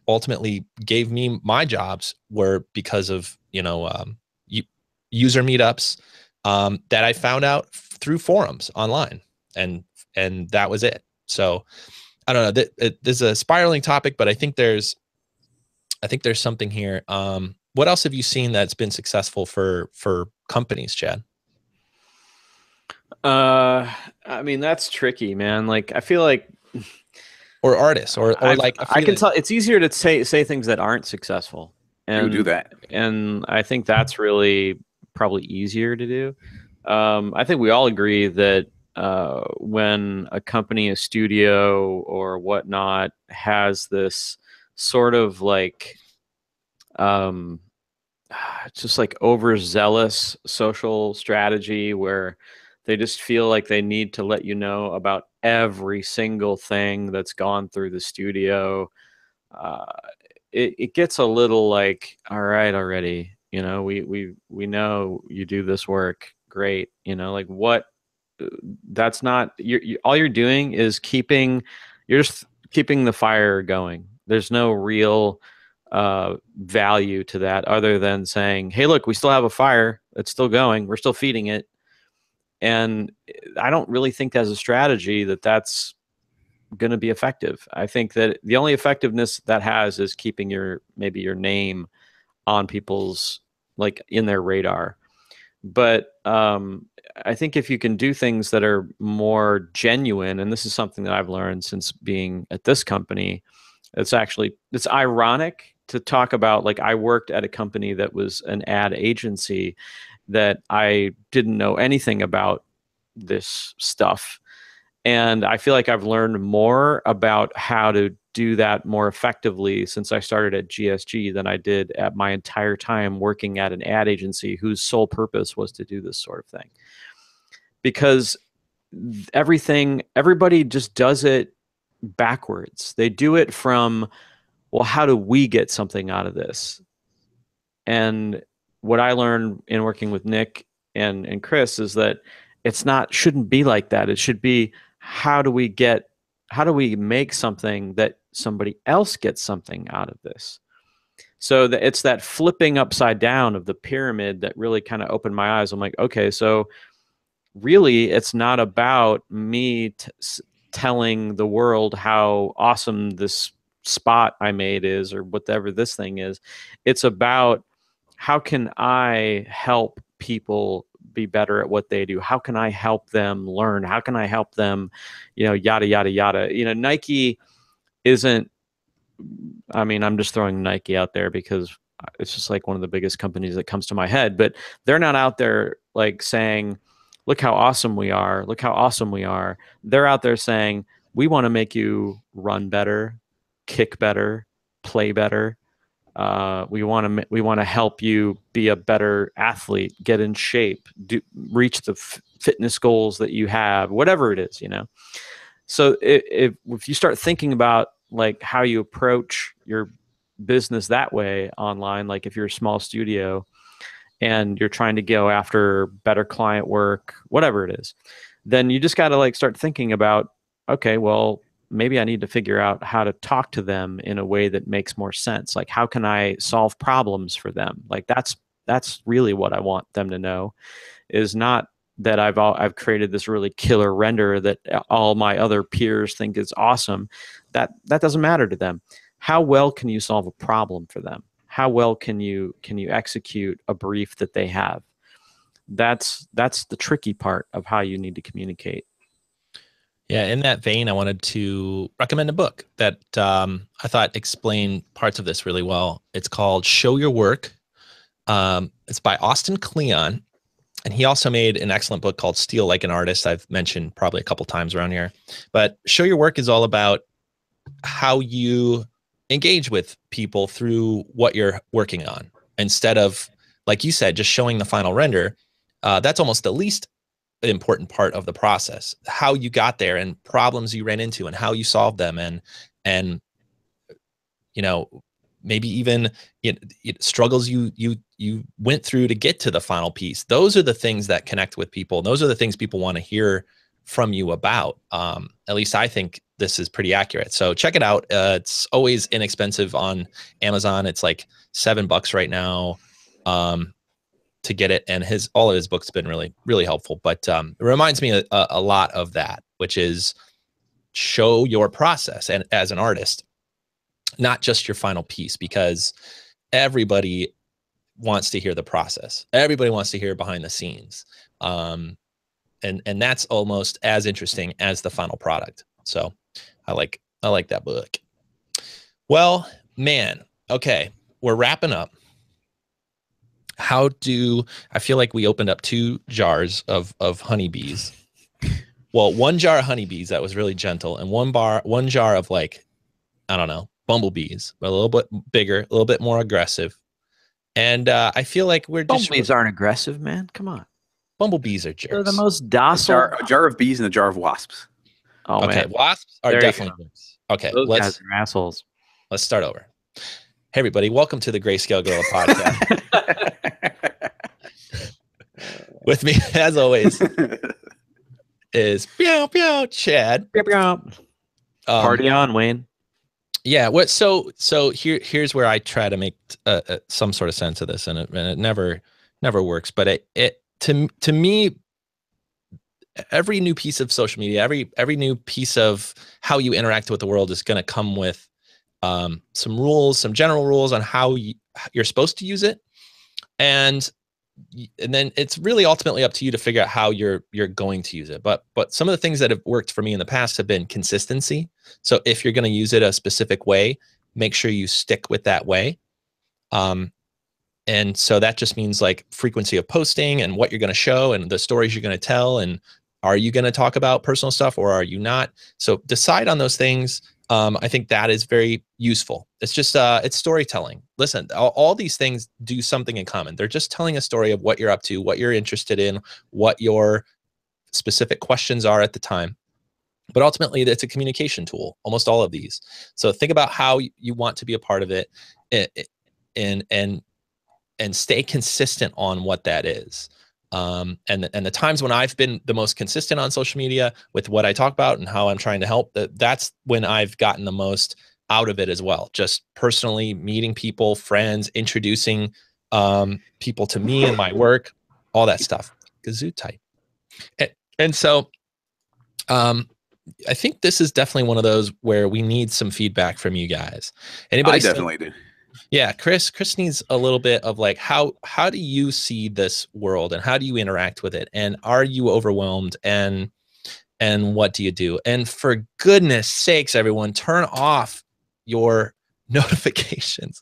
ultimately gave me my jobs were because of, user meetups that I found out through forums online, and that was it. So I don't know, there's a spiraling topic, but I think there's something here. What else have you seen that's been successful for companies, Chad? I mean, that's tricky, man. Like, I feel like, or artists, or like, I can tell it's easier to say things that aren't successful, and do that. And I think that's really probably easier to do. I think we all agree that when a company, a studio, or whatnot has this sort of like, just like overzealous social strategy where they just feel like they need to let you know about every single thing that's gone through the studio. It gets a little like, all right, already, we know you do this work. Great. Like what, that's not, all you're doing is you're just keeping the fire going. There's no real value to that other than saying, hey, look, we still have a fire. It's still going. We're still feeding it. And I don't really think as a strategy that's going to be effective. I think that the only effectiveness that has is keeping maybe your name on people's, like, in their radar. But I think if you can do things that are more genuine, and this is something that I've learned since being at this company, it's ironic to talk about. Like, I worked at a company that was an ad agency that I didn't know anything about this stuff. And I feel like I've learned more about how to do that more effectively since I started at GSG than I did at my entire time working at an ad agency whose sole purpose was to do this sort of thing. Because everybody just does it backwards. They do it from, well, how do we get something out of this? And what I learned in working with Nick and Chris is that shouldn't be like that. It should be, how do we make something that somebody else gets something out of this? So it's that flipping upside down of the pyramid that really kind of opened my eyes. I'm like, okay, so really it's not about me telling the world how awesome this spot I made is or whatever this thing is. It's about, how can I help people be better at what they do? How can I help them learn? How can I help them, yada, yada, yada. Nike isn't, I mean, I'm just throwing Nike out there because it's just like one of the biggest companies that comes to my head, but they're not out there like saying, look how awesome we are. Look how awesome we are. They're out there saying, we want to make you run better, kick better, play better. We want to help you be a better athlete, get in shape, reach the fitness goals that you have, whatever it is, So if you start thinking about like how you approach your business that way online, like if you're a small studio and you're trying to go after better client work, whatever it is, then you just got to like start thinking about, okay, well, maybe I need to figure out how to talk to them in a way that makes more sense. Like, how can I solve problems for them? Like, that's really what I want them to know, is not that I've created this really killer render that all my other peers think is awesome. That doesn't matter to them. How well can you solve a problem for them? How well can you execute a brief that they have? That's the tricky part of how you need to communicate. Yeah, in that vein, I wanted to recommend a book that I thought explained parts of this really well. It's called Show Your Work. It's by Austin Kleon, and he also made an excellent book called Steal Like an Artist. I've mentioned probably a couple times around here. But Show Your Work is all about how you engage with people through what you're working on, instead of, like you said, just showing the final render. That's almost the least important part of the process. How you got there and problems you ran into and how you solved them, and maybe even struggles you went through to get to the final piece. Those are the things that connect with people. Those are the things people want to hear from you about. At least I think this is pretty accurate. So check it out. It's always inexpensive on Amazon. It's like $7 right now to get it. And all of his books have been really, really helpful. But it reminds me a lot of that, which is show your process and as an artist, not just your final piece, because everybody wants to hear the process. Everybody wants to hear behind the scenes. And that's almost as interesting as the final product. So I like that book. Well, man, okay, we're wrapping up. I feel like we opened up 2 jars of honeybees. Well, 1 jar of honeybees that was really gentle, and 1 jar of, like, I don't know, bumblebees, but a little bit bigger, a little bit more aggressive. And I feel like bumblebees aren't aggressive, man. Come on. Bumblebees are jerks. They're the most docile. A jar of bees and a jar of wasps. Oh, okay, man. Wasps are definitely jerks. Okay, those guys are assholes. Let's start over. Hey, everybody, welcome to the Greyscalegorilla podcast. With me, as always, is Chad. Party on, Wayne. Yeah. So here's where I try to make some sort of sense of this, and it never works. But to me, every new piece of social media, every new piece of how you interact with the world is going to come with some rules, some general rules on how you're supposed to use it, and then it's really ultimately up to you to figure out how you're going to use it. But some of the things that have worked for me in the past have been consistency. So if you're going to use it a specific way, make sure you stick with that way. And so that just means like frequency of posting and what you're going to show and the stories you're going to tell and Are you going to talk about personal stuff or are you not? So decide on those things. I think that is very useful. It's just, it's storytelling. Listen, all these things do something in common. They're just telling a story of what you're up to, what you're interested in, what your specific questions are at the time. But ultimately, it's a communication tool, almost all of these. So think about how you want to be a part of it, and stay consistent on what that is. And the times when I've been the most consistent on social media with what I talk about and how I'm trying to help, that's when I've gotten the most out of it as well. Just personally meeting people, friends, introducing people to me and my work, all that stuff. Gazoo type. And so I think this is definitely one of those where we need some feedback from you guys. Anybody? I definitely do. Yeah, Chris needs a little bit of like, how do you see this world and how do you interact with it? And are you overwhelmed? And what do you do? And for goodness sakes, everyone, turn off your notifications.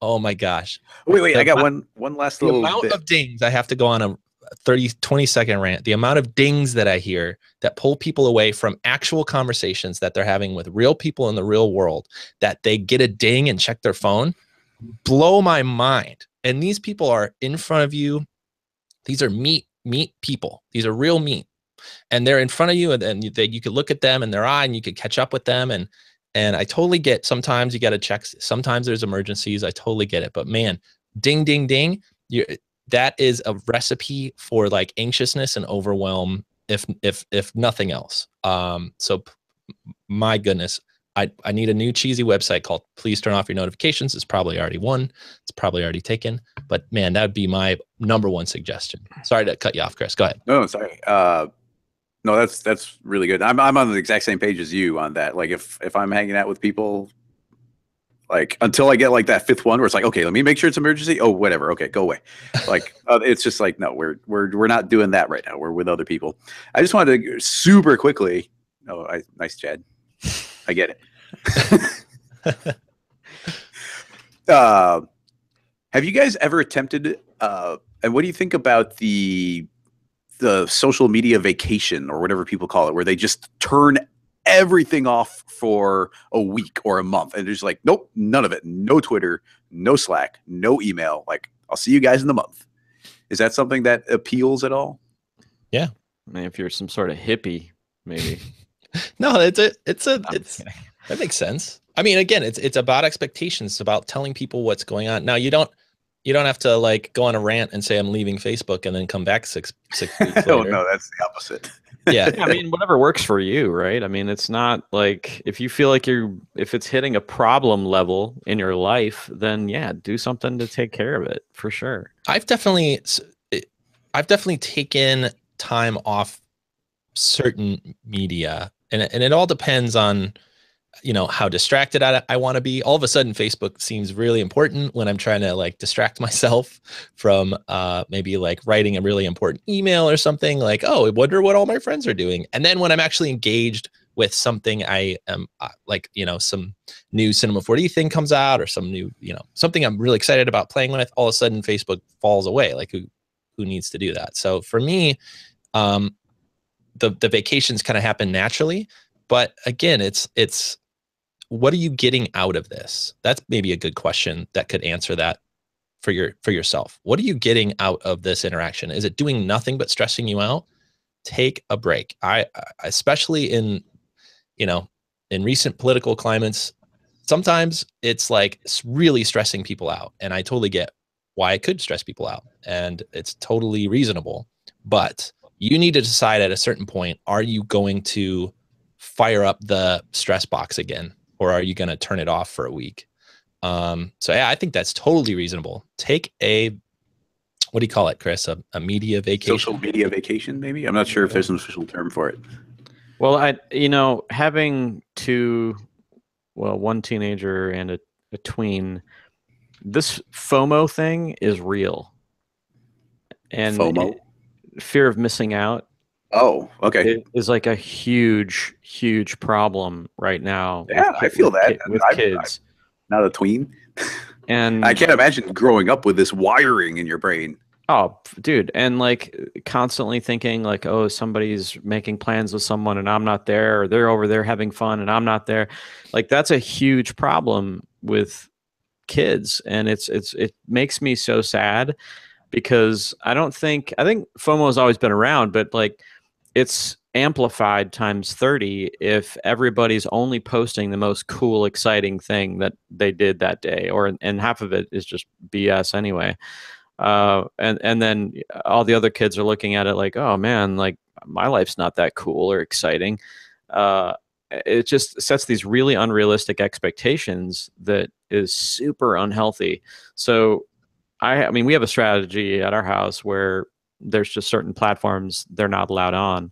Oh my gosh. Wait, I got one last little amount bit of dings. I have to go on a 20-second rant. The amount of dings that I hear that pull people away from actual conversations that they're having with real people in the real world, that they get a ding and check their phone, blow my mind. And these people are in front of you. These are meat people. These are real meat. And they're in front of you, and you could look at them in their eye and you could catch up with them. And I totally get, sometimes you got to check. Sometimes there's emergencies. I totally get it. But man, ding, ding, ding. That is a recipe for like anxiousness and overwhelm, if nothing else. So my goodness, I need a new cheesy website called Please Turn Off Your Notifications. It's probably already won. It's probably already taken. But man, that would be my #1 suggestion. Sorry to cut you off, Chris. Go ahead. No, sorry. No, that's really good. I'm on the exact same page as you on that. Like if I'm hanging out with people, like until I get like that 5th one where it's like, okay, let me make sure it's emergency. Oh, whatever. Okay, go away. Like it's just like, no, we're not doing that right now. We're with other people. I just wanted to super quickly. Oh, nice, Chad. I get it. Have you guys ever attempted? And what do you think about the social media vacation or whatever people call it, where they just turn everything off for a week or a month and they're just like, nope, none of it. No Twitter, no Slack, no email. Like, I'll see you guys in the month. Is that something that appeals at all? Yeah. I mean, if you're some sort of hippie, maybe. No, that makes sense. I mean, again, it's about expectations. It's about telling people what's going on. Now, you don't have to like go on a rant and say I'm leaving Facebook and then come back six weeks later. Oh no, that's the opposite. Yeah. I mean, whatever works for you, right? I mean, it's not like if you feel like if it's hitting a problem level in your life, then yeah, do something to take care of it for sure. I've definitely taken time off certain media, and it all depends on, how distracted I want to be. All of a sudden, Facebook seems really important when I'm trying to like distract myself from maybe like writing a really important email or something, like, oh, I wonder what all my friends are doing. And then when I'm actually engaged with something, I am like, some new Cinema 4D thing comes out or some new, something I'm really excited about playing with, all of a sudden Facebook falls away. Like who needs to do that? So for me, the vacations kind of happen naturally, but again, it's what are you getting out of this? That's maybe a good question that could answer that for yourself. What are you getting out of this interaction? Is it doing nothing but stressing you out? Take a break. I especially in recent political climates, sometimes it's like really stressing people out, and I totally get why it could stress people out, and it's totally reasonable. But you need to decide at a certain point, are you going to fire up the stress box again? Or are you going to turn it off for a week? So yeah, I think that's totally reasonable. Take a, what do you call it, Chris? A media vacation? Social media vacation, maybe? I'm not sure if there's an official term for it. Well, having one teenager and a tween, this FOMO thing is real. And FOMO? Fear of missing out. Oh, okay. It is like a huge, huge problem right now. Yeah, I feel that with kids. I'm not a tween, and I can't imagine growing up with this wiring in your brain. Oh, dude. And like constantly thinking like, oh, somebody's making plans with someone and I'm not there, or they're over there having fun and I'm not there. Like that's a huge problem with kids. And it makes me so sad because I think FOMO has always been around, but like it's amplified times 30 if everybody's only posting the most cool, exciting thing that they did that day, and half of it is just BS anyway. And then all the other kids are looking at it like, oh man, like my life's not that cool or exciting. It just sets these really unrealistic expectations that is super unhealthy. So I mean, we have a strategy at our house where there's just certain platforms they're not allowed on.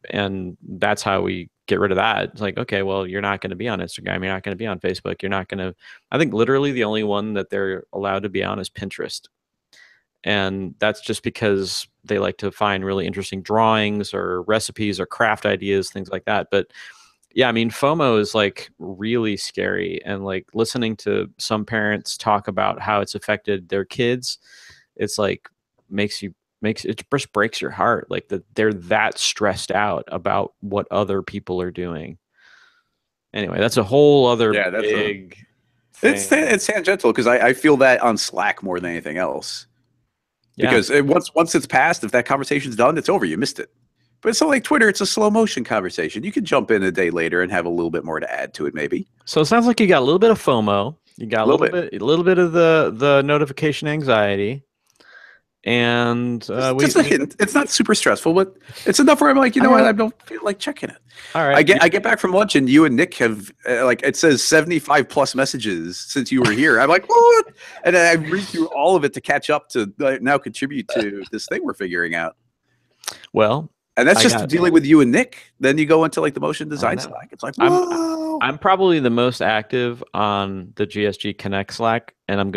And that's how we get rid of that. It's like, okay, well, you're not going to be on Instagram. You're not going to be on Facebook. You're not going to, I think literally the only one that they're allowed to be on is Pinterest. And that's just because they like to find really interesting drawings or recipes or craft ideas, things like that. But yeah, I mean, FOMO is like really scary. And like listening to some parents talk about how it's affected their kids, it's like makes it just breaks your heart. Like that they're that stressed out about what other people are doing. Anyway, that's a whole other big thing. It's tangential because I feel that on Slack more than anything else. Yeah. Because once it's passed, if that conversation's done, it's over. You missed it. But so like Twitter, it's a slow motion conversation. You could jump in a day later and have a little bit more to add to it, maybe. So it sounds like you got a little bit of FOMO. You got a little bit of the notification anxiety. And it's not super stressful, but it's enough where I'm like, you know what, I don't feel like checking it. All right. I get back from lunch and you and Nick have like it says 75 plus messages since you were here. I'm like, what? And I read through all of it to catch up to now contribute to this thing we're figuring out. Well, and that's just dealing with you and Nick. Then you go into like the motion design Slack. It's like, whoa. I'm probably the most active on the GSG Connect Slack, and I'm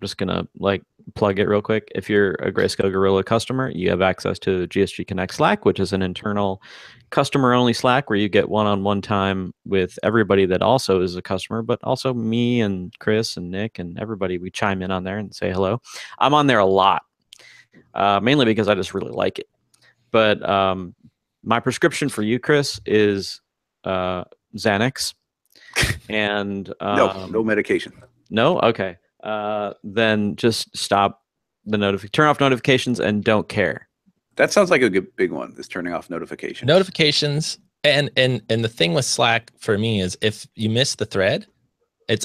just gonna like plug it real quick. If you're a Greyscalegorilla customer, you have access to GSG Connect Slack, which is an internal customer-only Slack where you get one-on-one time with everybody that also is a customer, but also me and Chris and Nick and everybody. We chime in on there and say hello. I'm on there a lot, mainly because I just really like it. But my prescription for you, Chris, is Xanax. And no medication. No? Okay. Then just stop turn off notifications and don't care. That sounds like a good big one, is turning off notifications. Notifications. And the thing with Slack for me is if you miss the thread,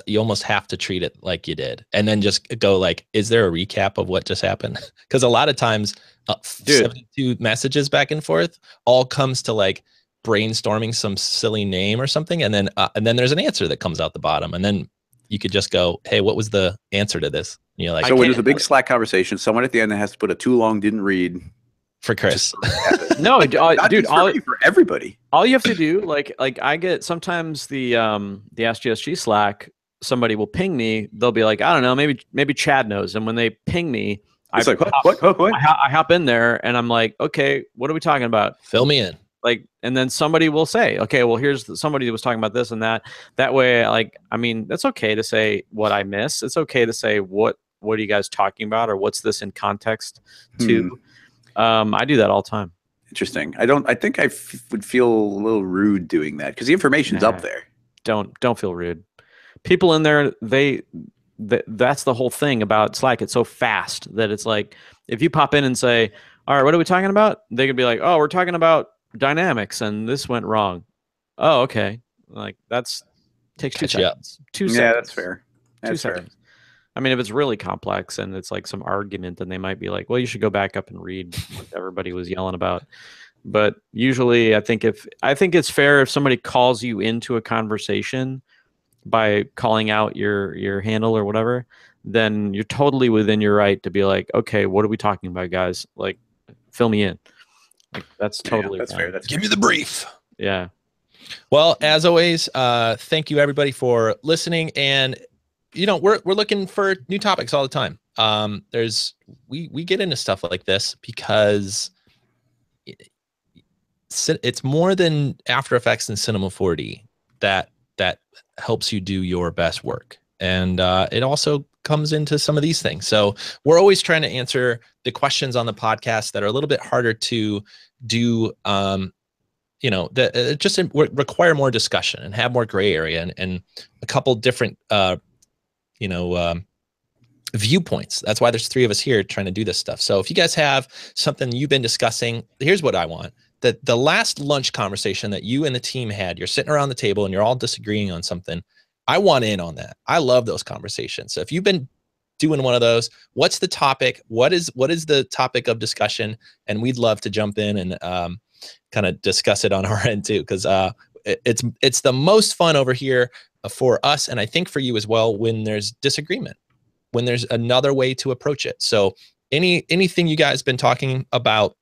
you almost have to treat it like you did. And then just go like, is there a recap of what just happened? Because a lot of times 72 messages back and forth all comes to like brainstorming some silly name or something. And then there's an answer that comes out the bottom. And then you could just go, hey, what was the answer to this? And you're like, so when there's a big Slack conversation, someone at the end has to put a too long didn't read for Chris. No, dude, for everybody. All you have to do, like I get sometimes the AskGSG Slack, somebody will ping me. They'll be like, I don't know, maybe Chad knows. And when they ping me, I hop in there and I'm like, okay, what are we talking about? Fill me in. Like, and then somebody will say, okay, well, here's somebody that was talking about this and that. That way, like, I mean, that's okay to say what I miss. It's okay to say what are you guys talking about, or what's this in context to. I do that all the time. Interesting. I think I would feel a little rude doing that because the information's up there. Don't feel rude. People in there, that's the whole thing about Slack. It's so fast that it's like if you pop in and say, all right, what are we talking about? They could be like, oh, we're talking about dynamics and this went wrong. Oh, okay. Like takes 2 seconds. 2 seconds. Yeah, that's fair. That's 2 seconds. I mean, if it's really complex and it's like some argument, then they might be like, well, you should go back up and read what everybody was yelling about. But usually I think it's fair if somebody calls you into a conversation by calling out your handle or whatever, then you're totally within your right to be like, okay, what are we talking about, guys? Like, fill me in. Like, that's totally that's fair. Give me the brief. Yeah. Well, as always, thank you everybody for listening. And we're looking for new topics all the time. We get into stuff like this because it's more than After Effects and Cinema 4D that helps you do your best work. And it also comes into some of these things. So we're always trying to answer the questions on the podcast that are a little bit harder to do, you know, that just require more discussion and have more gray area and a couple different, you know, viewpoints. That's why there's 3 of us here trying to do this stuff. So if you guys have something you've been discussing, here's what I want. That the last lunch conversation that you and the team had, you're sitting around the table and you're all disagreeing on something. I want in on that. I love those conversations. So if you've been doing one of those, what's the topic? What is the topic of discussion? And we'd love to jump in and kind of discuss it on our end too, because it's the most fun over here for us, and I think for you as well, when there's disagreement, when there's another way to approach it. So anything you guys been talking about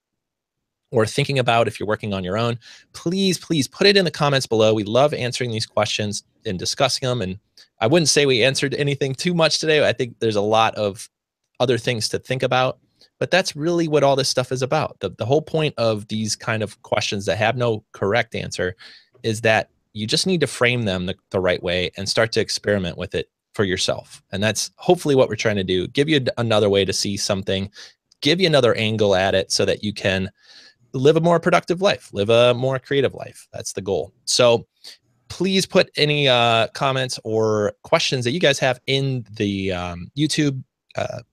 or thinking about, if you're working on your own, please put it in the comments below. We love answering these questions and discussing them. And I wouldn't say we answered anything too much today. I think there's a lot of other things to think about, but that's really what all this stuff is about. The whole point of these kind of questions that have no correct answer is that you just need to frame them the right way and start to experiment with it for yourself. And that's hopefully what we're trying to do. Give you another way to see something, give you another angle at it so that you can live a more productive life, live a more creative life. That's the goal. So please put any comments or questions that you guys have in the YouTube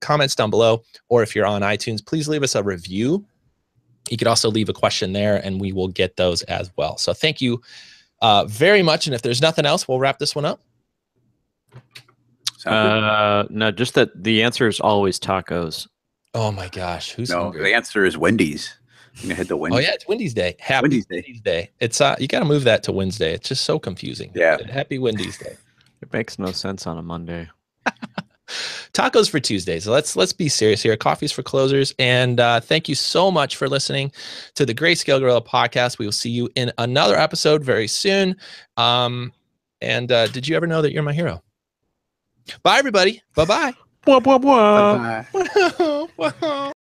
comments down below, or if you're on iTunes, please leave us a review. You could also leave a question there and we will get those as well. So thank you very much. And if there's nothing else, we'll wrap this one up. No, just that the answer is always tacos. Oh my gosh, who's hungry? The answer is Wendy's. I'm gonna head to Wendy's. Oh yeah, it's Wendy's Day. Happy Wendy's Day. It's you got to move that to Wednesday. It's just so confusing. Yeah. Happy Wendy's Day. It makes no sense on a Monday. Tacos for Tuesdays. So let's be serious here. Coffee's for closers. And thank you so much for listening to the Greyscalegorilla podcast. We will see you in another episode very soon. Did you ever know that you're my hero? Bye, everybody. Bye-bye. Bye-bye. Bye-bye.